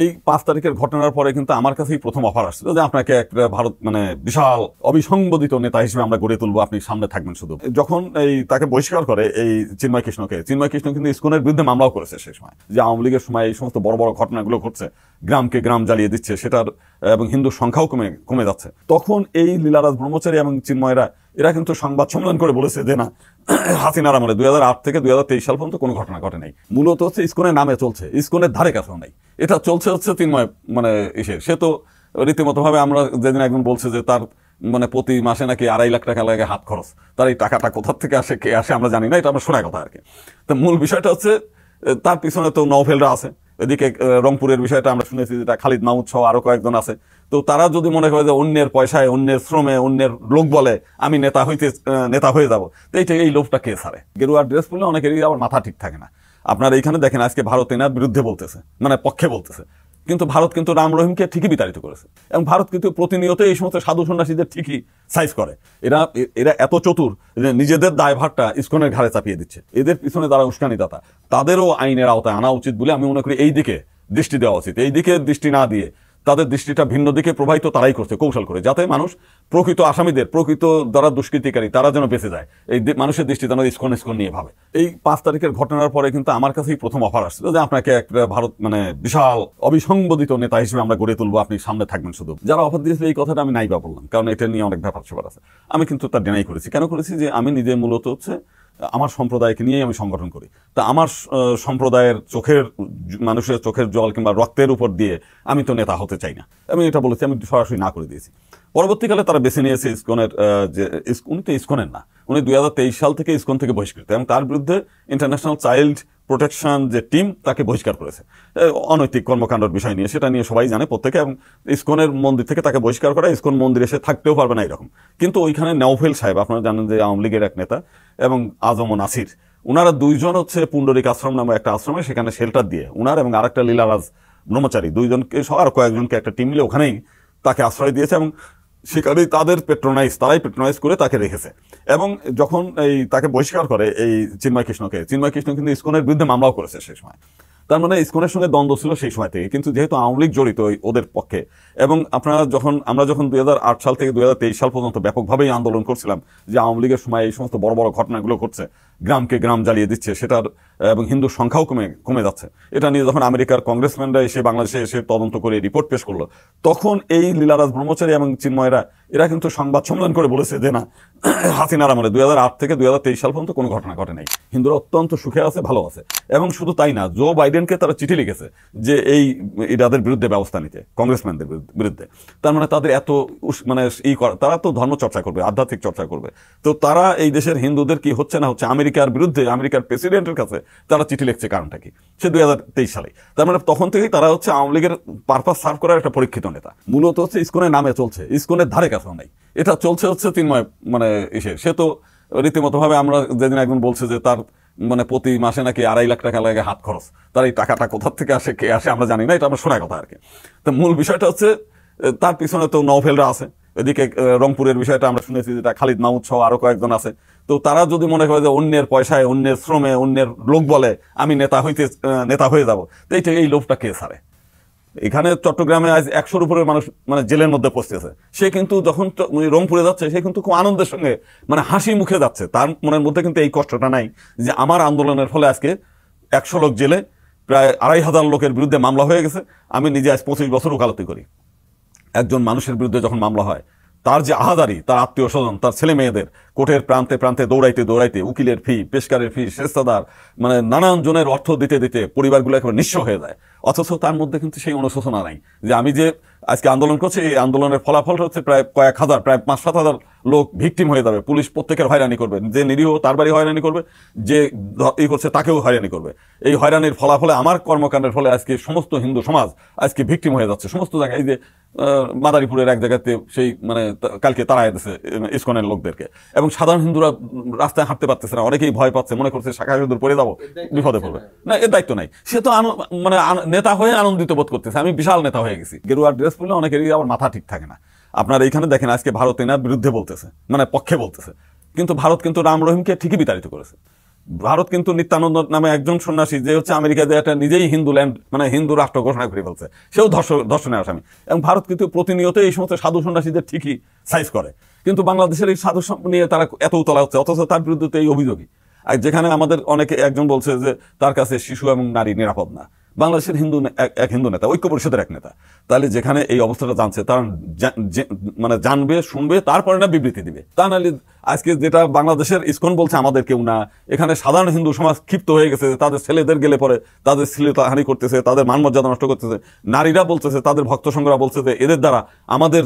এই 5 তারিখের ঘটনার পরে কিন্তু আমার কাছেই প্রথম অফার আসছিল যে আপনাকে একটা ভারত বিশাল অবিসংবাদিত নেতা হিসেবে আমরা গড়ে তুলবো, আপনি সামনে থাকবেন। শুধু যখন তাকে বহিষ্কার করে এই চিন্ময় কৃষ্ণ কিন্তু ইসকনের বিরুদ্ধে মামলাও করেছে সেই সময়, যে আওয়ামী লীগের সময় এই সমস্ত বড় বড় ঘটনাগুলো ঘটছে, গ্রামকে গ্রাম জ্বালিয়ে দিচ্ছে সেটার, এবং হিন্দুর সংখ্যাও কমে যাচ্ছে। তখন এই লীলারাজ ব্রহ্মচারী এবং চিন্ময়রা এরা কিন্তু সংবাদ সম্মেলন করে বলেছে যে না, হাসিনার আমলে 2008 থেকে 2023 সাল পর্যন্ত কোনো ঘটনা ঘটে নাই। মূলত হচ্ছে ইসকনের নামে চলছে, ইসকনের ধারে কাছেও নাই। এটা চলছে হচ্ছে চিন্ময় সে তো রীতিমতো ভাবে, আমরা যেদিন একজন বলছে যে তার প্রতি মাসে নাকি 2.5 লাখ টাকা লাগে হাত খরচ, তার এই টাকাটা কোথা থেকে আসে, কে আসে আমরা জানি না, এটা আমরা শোনা কথা আর কি। তো মূল বিষয়টা হচ্ছে তার পিছনে তো নওফেলরা আছে, এদিকে রংপুরের বিষয়টা আমরা শুনেছি, যেটা খালিদ মাহমুদ সহ আরো কয়েকজন আছে। তো তারা যদি মনে করে যে অন্যের পয়সায়, অন্যের শ্রমে, অন্যের লোক বলে আমি নেতা হয়ে যাব, তো এই লোভটা কে ছাড়ে? গেরুয়া ড্রেস পরলে অনেকেরই আবার মাথা ঠিক থাকে না। আপনার এইখানে দেখেন আজকে ভারত এনার বিরুদ্ধে বলতেছে, পক্ষে বলতেছে, কিন্তু ভারত কিন্তু রাম রহিমকে ঠিকই বিতাড়িত করেছে, এবং ভারত কিন্তু প্রতিনিয়ত এই সমস্ত সাধু সন্ন্যাসীদের ঠিকই সাইজ করে। এরা এত চতুর যে নিজেদের দায়ভারটা ইসকনের ঘাড়ে চাপিয়ে দিচ্ছে। এদের পিছনে যারা উস্কানিদাতা, তাদেরও আইনের আওতায় আনা উচিত বলে আমি মনে করি। এই দিকে দৃষ্টি দেওয়া উচিত। এই দিকে দৃষ্টি না দিয়ে তাদের দৃষ্টিটা ভিন্ন দিকে প্রবাহিত তারাই করছে কৌশল করে, যাতে মানুষ প্রকৃত আসামিদের, প্রকৃত যারা দুষ্কৃতিকারী তারা যেন বেঁচে যায়। এই মানুষের দৃষ্টি যেন ইসকন নিয়ে ভাবে। এই 5 তারিখের ঘটনার পরে কিন্তু আমার কাছেই প্রথম অফার আসছিল যে আপনাকে একটা ভারত বিশাল অবিসংবাদিত নেতা হিসেবে আমরা গড়ে তুলবো, আপনি সামনে থাকবেন। শুধু যারা অফার দিয়েছিল এই কথাটা আমি নাই বা বললাম, কারণ এটা নিয়ে অনেক ব্যাপার স্যাপার আছে। আমি কিন্তু তার ডিনাই করেছি। কেন করেছি? যে আমি নিজে মূলত হচ্ছে আমার সম্প্রদায়কে নিয়েই আমি সংগঠন করি। তা আমার সম্প্রদায়ের মানুষের চোখের জল কিংবা রক্তের উপর দিয়ে আমি তো নেতা হতে চাই না। আমি এটা বলেছি, আমি সরাসরি না করে দিয়েছি। পরবর্তীকালে তারা বেছে নিয়েছে ইসকনের, উনি তো ইসকনের না, উনি 2023 সাল থেকে ইসকন থেকে বহিষ্কৃত, এবং তার বিরুদ্ধে ইন্টারন্যাশনাল চাইল্ড প্রোটেকশন যে টিম তাকে বহিষ্কার করেছে অনৈতিক কর্মকাণ্ডের বিষয় নিয়ে। সেটা নিয়ে সবাই জানে প্রত্যেকে, এবং ইসকনের মন্দির থেকে তাকে বহিষ্কার করা, ইসকন মন্দিরে এসে থাকতেও পারবে না এরকম। কিন্তু ওইখানে নওফেল সাহেব, আপনারা জানেন যে আওয়ামী লীগের এক নেতা, এবং আজম ও নাসির, ওনারা দুইজন হচ্ছে পুণ্ডরিক আশ্রম নামে একটা আশ্রমে, সেখানে শেল্টার দিয়ে উনার এবং আরেকটা লীলারাজ ব্রহ্মচারী দুইজনকে সহ আর কয়েকজনকে একটা টিম মিলে ওখানেই তাকে আশ্রয় দিয়েছে, এবং সেখানেই তারাই পেট্রোনাইজ করে তাকে রেখেছে। এবং যখন তাকে বহিষ্কার করে এই চিন্ময় কৃষ্ণ কিন্তু ইসকনের বিরুদ্ধে মামলাও করেছে সেই সময়। তার ইসকনের সঙ্গে দ্বন্দ্ব ছিল সেই সময় থেকে, কিন্তু যেহেতু আওয়ামী লীগ জড়িত ওদের পক্ষে, এবং আমরা যখন 2008 সাল থেকে 2023 সাল পর্যন্ত ব্যাপকভাবেই আন্দোলন করছিলাম যে আওয়ামী লীগের সময় এই সমস্ত বড় বড় ঘটনাগুলো ঘটছে, গ্রামকে গ্রাম জ্বালিয়ে দিচ্ছে সেটার, এবং হিন্দুর সংখ্যাও কমে যাচ্ছে, এটা নিয়ে যখন আমেরিকার কংগ্রেসম্যানরা এসে বাংলাদেশে এসে তদন্ত করে রিপোর্ট পেশ করলো, তখন এই লীলারাজ ব্রহ্মচারী এবং চিন্ময়রা এরা কিন্তু সংবাদ সম্মেলন করে বলেছে যে না, হাসিনার আমলে 2008 থেকে 2023 সাল পর্যন্ত কোনো ঘটনা ঘটে নাই, হিন্দুরা অত্যন্ত সুখে আছে, ভালো আছে। এবং শুধু তাই না, জো বাইডেনকে তারা চিঠি লিখেছে যে এদের বিরুদ্ধে ব্যবস্থা নিতে, কংগ্রেসম্যানদের বিরুদ্ধে। তার তাদের এত তারা তো ধর্ম চর্চা করবে, আধ্যাত্মিক চর্চা করবে, তো তারা এই দেশের হিন্দুদের কি হচ্ছে না হচ্ছে আমেরিকার বিরুদ্ধে, আমেরিকার প্রেসিডেন্টের কাছে তারা চিঠি লিখছে। কারণটা কি? সে 2023 সালে। তার তখন থেকেই তারা হচ্ছে আওয়ামী লীগের পারপাস সার্ভ করার একটা পরীক্ষিত নেতা। মূলত হচ্ছে ইসকনের নামে চলছে, ইসকনের ধারে কাছেও নাই। এটা চলছে হচ্ছে চিন্ময় সে তো রীতিমতো ভাবে, আমরা যেদিন একজন বলছে যে তার প্রতি মাসে নাকি 2.5 লাখ টাকা লাগে হাত খরচ, তার এই টাকাটা কোথা থেকে আসে, কে আসে আমরা জানি না, এটা আমরা শোনা কথা আর কি। তো মূল বিষয়টা হচ্ছে তার পিছনে তো নওফেলরা আছে, এদিকে রংপুরের বিষয়টা আমরা শুনেছি, যেটা খালিদ মাহমুদ সহ আরো কয়েকজন আছে। তো তারা যদি মনে করে যে অন্যের পয়সায়, অন্যের শ্রমে, অন্যের লোক বলে আমি নেতা হয়ে যাব, তো এই লোভটা কে ছাড়ে? এখানে চট্টগ্রামে আজ 100-র উপরে মানুষ জেলের মধ্যে পৌঁছেছে। সে কিন্তু যখন রংপুরে যাচ্ছে, সে কিন্তু খুব আনন্দের সঙ্গে হাসি মুখে যাচ্ছে। তার মনের মধ্যে কিন্তু এই কষ্টটা নাই যে আমার আন্দোলনের ফলে আজকে 100 লোক জেলে, প্রায় 2,500 লোকের বিরুদ্ধে মামলা হয়ে গেছে। আমি নিজে আজ 25 বছর ওকালতি করি। একজন মানুষের বিরুদ্ধে যখন মামলা হয়, তার যে আহাদারি, তার আত্মীয় স্বজন, তার ছেলে মেয়েদের কোর্টের প্রান্তে প্রান্তে দৌড়াইতে উকিলের ফি, পেশকারের ফি, শেষদার, নানান জনের অর্থ দিতে পরিবারগুলো একেবারে নিঃস্ব হয়ে যায়। অথচ তার মধ্যে কিন্তু সেই অনুশোচনা নাই যে আমি যে আজকে আন্দোলন করছি, এই আন্দোলনের ফলাফল হচ্ছে প্রায় কয়েক হাজার, প্রায় 5-7 হাজার লোক ভিকটিম হয়ে যাবে। পুলিশ প্রত্যেকের হয়রানি করবে, যে নিরীহ তার বাড়ি হয়রানি করবে, যে করছে তাকেও হয়রানি করবে। এই হয়রানির ফলাফলে, আমার কর্মকাণ্ডের ফলে আজকে সমস্ত হিন্দু সমাজ আজকে ভিকটিম হয়ে যাচ্ছে সমস্ত জায়গায়। এই যে মাদারীপুরের এক জায়গাতে সেই কালকে তাড়ায় দিয়েছে ইসকনের লোকদেরকে, এবং সাধারণ হিন্দুরা রাস্তায় হাঁটতে পারতেছে না, অনেকেই ভয় পাচ্ছে, মনে করছে শাখা হিন্দুর পড়ে যাবো, বিপদে পড়বে। না, এর দায়িত্ব নাই। সে তো নেতা হয়ে আনন্দিত বোধ করতেছে, আমি বিশাল নেতা হয়ে গেছি। গেরুয়া ড্রেস পরলে অনেকেরই আবার মাথা ঠিক থাকে না। আপনার এইখানে দেখেন আজকে ভারত এনার বিরুদ্ধে বলতেছে, পক্ষে বলতেছে, কিন্তু ভারত কিন্তু রাম রহিমকে ঠিকই বিতাড়িত করেছে। ভারত কিন্তু নিত্যানন্দ নামে একজন সন্ন্যাসী, যে হচ্ছে আমেরিকাতে একটা নিজেই হিন্দু ল্যান্ড মানে হিন্দু রাষ্ট্র ঘোষণা করে ফেলছে, সেও ধর্ষণের আসামি। এবং ভারত কিন্তু প্রতিনিয়ত এই সমস্ত সাধু সন্ন্যাসীদের ঠিকই সাইজ করে, কিন্তু বাংলাদেশের এই সাধু নিয়ে তারা এত উতলা হচ্ছে, অথচ তার বিরুদ্ধে তো এই অভিযোগই। আর যেখানে আমাদের অনেকে, একজন বলছে যে তার কাছে শিশু এবং নারী নিরাপদ না, বাংলাদেশের এক হিন্দু নেতা, ঐক্য পরিষদের এক নেতা। তাহলে যেখানে এই অবস্থাটা জানছে, তারা মানে জানবে, শুনবে, তারপরে না বিবৃতি দিবে। তা নাহলে আজকে যেটা বাংলাদেশের ইসকন বলছে আমাদের কেউ না, এখানে সাধারণ হিন্দু সমাজ ক্ষিপ্ত হয়ে গেছে, তাদের ছেলেদের গেলে পরে তাদের শ্লীলতাহানি করতেছে, তাদের মানমর্যাদা নষ্ট করতেছে। নারীরা বলতেছে, তাদের ভক্ত সংঘরা বলছে যে এদের দ্বারা আমাদের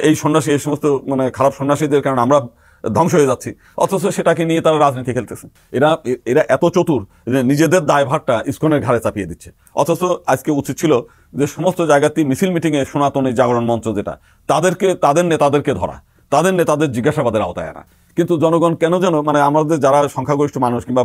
এই সন্ন্যাসী, এই সমস্ত মানে খারাপ সন্ন্যাসীদের কারণে আমরা ধ্বংস হয়ে যাচ্ছি, অথচ সেটাকে নিয়ে তারা রাজনীতি খেলতেছে। এরা এত চতুর যে নিজেদের দায়ভারটা ইসকনের ঘাড়ে চাপিয়ে দিচ্ছে। অথচ আজকে উচিত ছিল যে সমস্ত জায়গাতেই মিছিল মিটিংয়ে সনাতনী জাগরণ মঞ্চ যেটা, তাদের নেতাদেরকে ধরা, তাদের নেতাদের জিজ্ঞাসাবাদের আওতায় আনা। কিন্তু জনগণ কেন যেন মানে আমাদের যারা সংখ্যাগরিষ্ঠ মানুষ কিংবা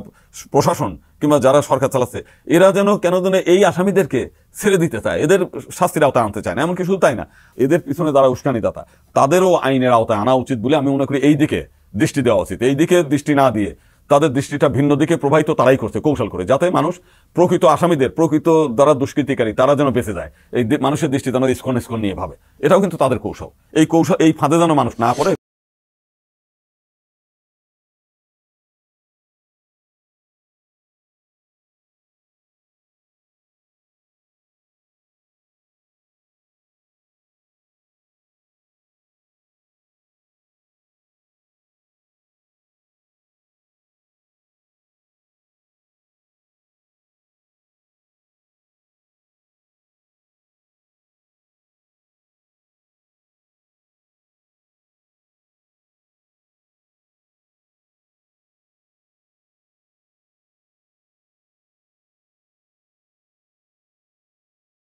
প্রশাসন কিংবা যারা সরকার চালাচ্ছে, এরা কেন যেন এই আসামিদেরকে ছেড়ে দিতে চায়, এদের শাস্তির আওতায় আনতে চায় না। এমনকি শুধু তাই না, এদের পিছনে যারা উস্কানিদাতা, তাদেরও আইনের আওতায় আনা উচিত বলে আমি মনে করি। এই দিকে দৃষ্টি দেওয়া উচিত। এই দিকে দৃষ্টি না দিয়ে তাদের দৃষ্টিটা ভিন্ন দিকে প্রবাহিত তারাই করছে কৌশল করে, যাতে মানুষ প্রকৃত আসামিদের, প্রকৃত যারা দুষ্কৃতিকারী তারা যেন বেঁচে যায়। এই মানুষের দৃষ্টি যেন ইসকন নিয়ে ভাবে, এটাও কিন্তু তাদের কৌশল। এই ফাঁদে যেন মানুষ না পড়ে,